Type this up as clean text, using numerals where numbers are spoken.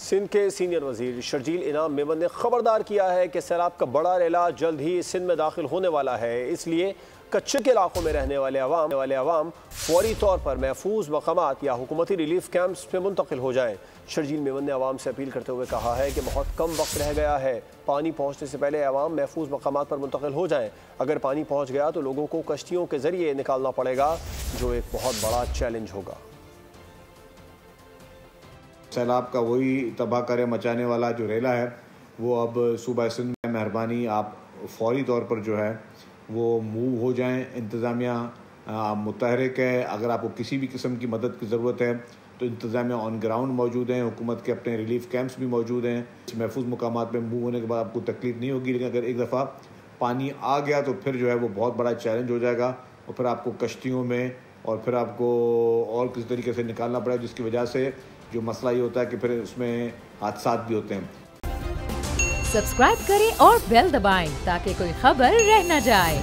सिंध के सीनियर वजीर शर्जील इनाम मेमन ने खबरदार किया है कि सैलाब का बड़ा रेला जल्द ही सिंध में दाखिल होने वाला है, इसलिए कच्चे के इलाकों में रहने वाले अवाम फौरी तौर पर महफूज मकामात या हुकूमती रिलीफ कैंप्स में मुंतकिल हो जाएं। शर्जील मेमन ने अवाम से अपील करते हुए कहा है कि बहुत कम वक्त रह गया है, पानी पहुँचने से पहले अवाम महफूज मकामात पर मुंतकिल हो जाएँ। अगर पानी पहुँच गया तो लोगों को कश्तियों के जरिए निकालना पड़ेगा, जो एक बहुत बड़ा चैलेंज होगा। सैलाब का वही तबाह करे मचाने वाला जो रेला है वो अब सूबा सिंध में मेहरबानी आप फौरी तौर पर जो है वो मूव हो जाएं। इंतज़ामिया मुतहरिक है, अगर आपको किसी भी किस्म की मदद की ज़रूरत है तो इंतज़ामिया ऑन ग्राउंड मौजूद हैं, हुकूमत के अपने रिलीफ कैंप्स भी मौजूद हैं। महफूज मकामात पर मूव होने के बाद आपको तकलीफ़ नहीं होगी, लेकिन अगर एक दफ़ा पानी आ गया तो फिर जो है वो बहुत बड़ा चैलेंज हो जाएगा और फिर आपको कश्तियों में और फिर आपको और किसी तरीके से निकालना पड़ेगा, जिसकी वजह से जो मसला ये होता है कि फिर उसमें हादसा भी होते हैं। सब्सक्राइब करें और बेल दबाएं ताकि कोई खबर रह न जाए।